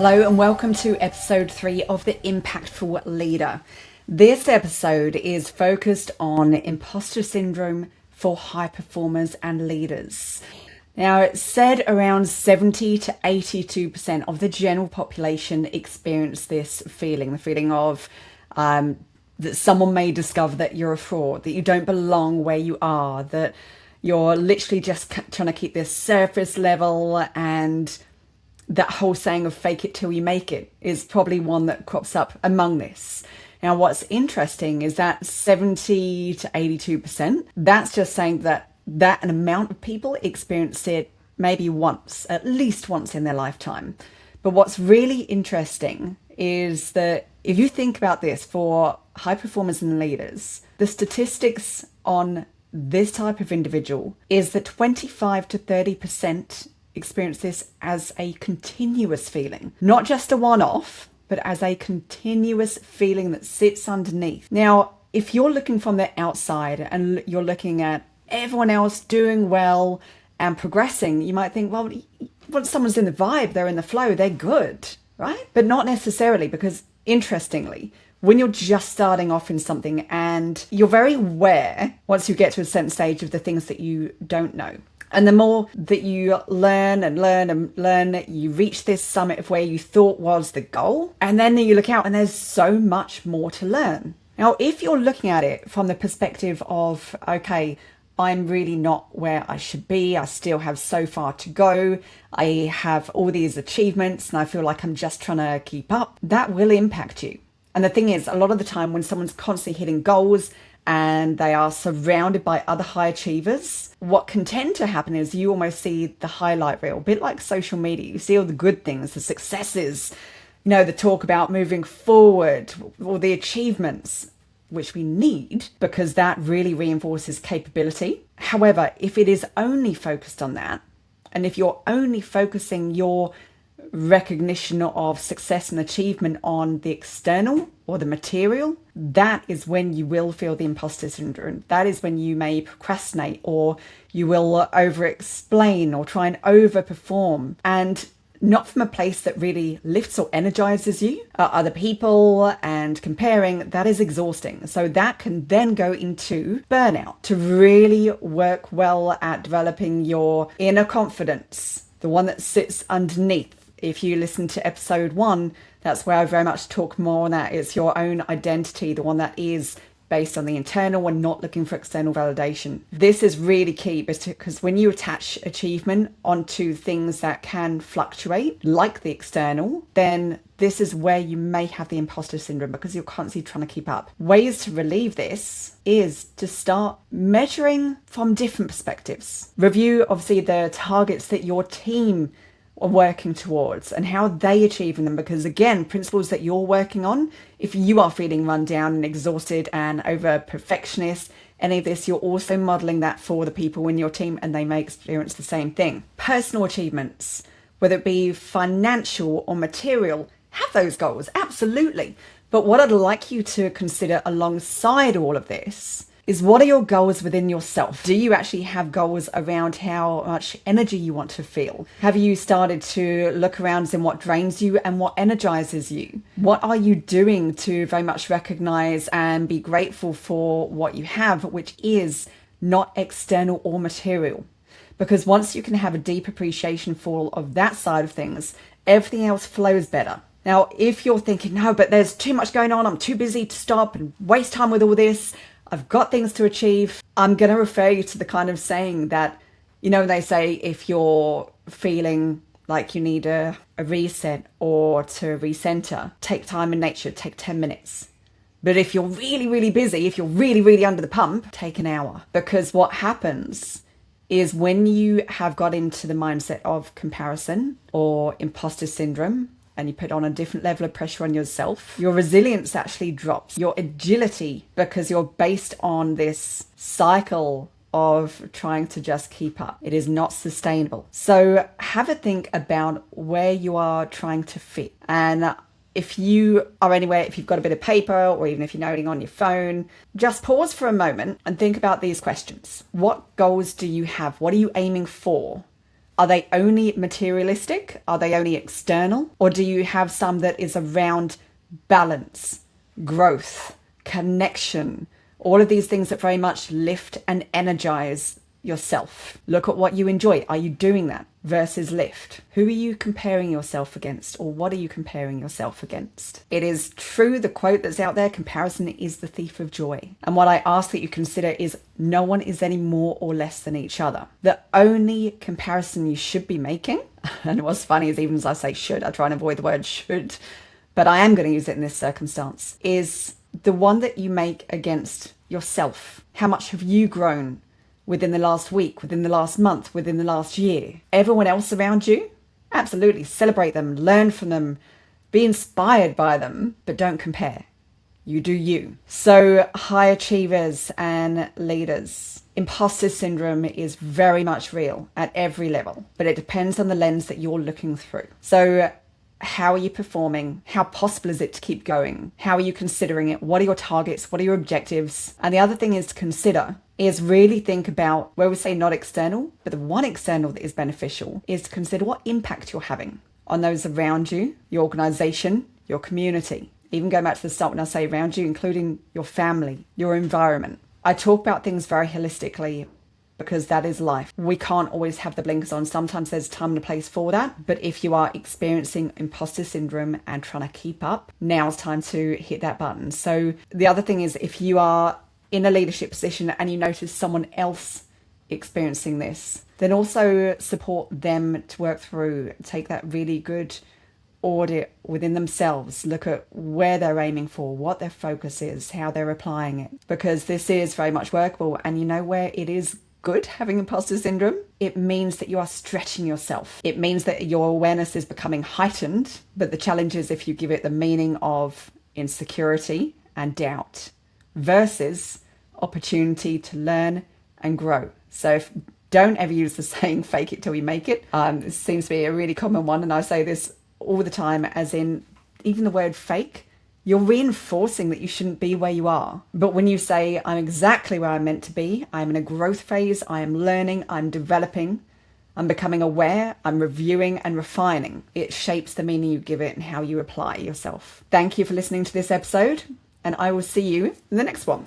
Hello and welcome to episode 3 of The Impactful Leader. This episode is focused on imposter syndrome for high performers and leaders. Now, it's said around 70 to 82% of the general population experience this feeling, the feeling of that someone may discover that you're a fraud, that you don't belong where you are, that you're literally just trying to keep this surface level, and that whole saying of fake it till you make it is probably one that crops up among this. Now, what's interesting is that 70 to 82%, that's just saying that an amount of people experience it maybe once, at least once in their lifetime. But what's really interesting is that if you think about this for high performers and leaders, the statistics on this type of individual is that 25 to 30% experience this as a continuous feeling, not just a one-off, but as a continuous feeling that sits underneath. Now, if you're looking from the outside and you're looking at everyone else doing well and progressing, you might think, well, once someone's in the vibe, they're in the flow, they're good, right? But not necessarily, because interestingly, when you're just starting off in something and you're very aware once you get to a certain stage of the things that you don't know. And the more that you learn and learn and learn, you reach this summit of where you thought was the goal. And then you look out and there's so much more to learn. Now, if you're looking at it from the perspective of, okay, I'm really not where I should be. I still have so far to go. I have all these achievements and I feel like I'm just trying to keep up. That will impact you. And the thing is, a lot of the time when someone's constantly hitting goals and they are surrounded by other high achievers, what can tend to happen is you almost see the highlight reel, a bit like social media. You see all the good things, the successes, the talk about moving forward, all the achievements, which we need because that really reinforces capability. However, if it is only focused on that, and if you're only focusing your recognition of success and achievement on the external or the material, that is when you will feel the imposter syndrome. That is when you may procrastinate, or you will over-explain or try and overperform, and not from a place that really lifts or energizes you. Other people and comparing, that is exhausting. So that can then go into burnout. To really work well at developing your inner confidence, the one that sits underneath. If you listen to episode 1, that's where I very much talk more on that. It's your own identity, the one that is based on the internal and not looking for external validation. This is really key because when you attach achievement onto things that can fluctuate, like the external, then this is where you may have the imposter syndrome because you're constantly trying to keep up. Ways to relieve this is to start measuring from different perspectives. Review, obviously, the targets that your team are working towards and how they achieving them, because again, principles that you're working on, if you are feeling run down and exhausted and over perfectionist, any of this, you're also modeling that for the people in your team and they may experience the same thing. Personal achievements, whether it be financial or material, have those goals, absolutely. But what I'd like you to consider alongside all of this is, what are your goals within yourself? Do you actually have goals around how much energy you want to feel? Have you started to look around in what drains you and what energizes you? What are you doing to very much recognize and be grateful for what you have, which is not external or material? Because once you can have a deep appreciation for all of that side of things, everything else flows better. Now, if you're thinking, no, but there's too much going on, I'm too busy to stop and waste time with all this, I've got things to achieve, I'm going to refer you to the kind of saying that, they say if you're feeling like you need a reset or to recenter, take time in nature, take 10 minutes. But if you're really, really busy, if you're really, really under the pump, take an hour. Because what happens is when you have got into the mindset of comparison or imposter syndrome, and you put on a different level of pressure on yourself, your resilience actually drops. Your agility, because you're based on this cycle of trying to just keep up. It is not sustainable. So have a think about where you are trying to fit. And if you are anywhere, if you've got a bit of paper or even if you're noting on your phone, just pause for a moment and think about these questions. What goals do you have? What are you aiming for? Are they only materialistic? Are they only external? Or do you have some that is around balance, growth, connection, all of these things that very much lift and energize yourself? Look at what you enjoy. Are you doing that versus lift? Who are you comparing yourself against, or what are you comparing yourself against? It is true, the quote that's out there, comparison is the thief of joy. And what I ask that you consider is no one is any more or less than each other. The only comparison you should be making, and what's funny is even as I say should, I try and avoid the word should, but I am going to use it in this circumstance, is the one that you make against yourself. How much have you grown within the last week, within the last month, within the last year? Everyone else around you, absolutely celebrate them, learn from them, be inspired by them, but don't compare. You do you. So high achievers and leaders, imposter syndrome is very much real at every level, but it depends on the lens that you're looking through. So how are you performing? How possible is it to keep going? How are you considering it? What are your targets? What are your objectives? And the other thing is to consider is really think about where we say not external, but the one external that is beneficial is to consider what impact you're having on those around you, your organization, your community. Even going back to the start when I say around you, including your family, your environment. I talk about things very holistically because that is life. We can't always have the blinkers on. Sometimes there's time and a place for that. But if you are experiencing imposter syndrome and trying to keep up, now's time to hit that button. So the other thing is, if you are in a leadership position and you notice someone else experiencing this, then also support them to work through, take that really good audit within themselves, look at where they're aiming for, what their focus is, how they're applying it, because this is very much workable. And you know where it is good having imposter syndrome? It means that you are stretching yourself. It means that your awareness is becoming heightened, but the challenge is if you give it the meaning of insecurity and doubt versus opportunity to learn and grow. So don't ever use the saying fake it till you make it. This seems to be a really common one, and I say this all the time, as in even the word fake, you're reinforcing that you shouldn't be where you are. But when you say, I'm exactly where I'm meant to be, I'm in a growth phase, I am learning, I'm developing, I'm becoming aware, I'm reviewing and refining, it shapes the meaning you give it and how you apply yourself. Thank you for listening to this episode, and I will see you in the next one.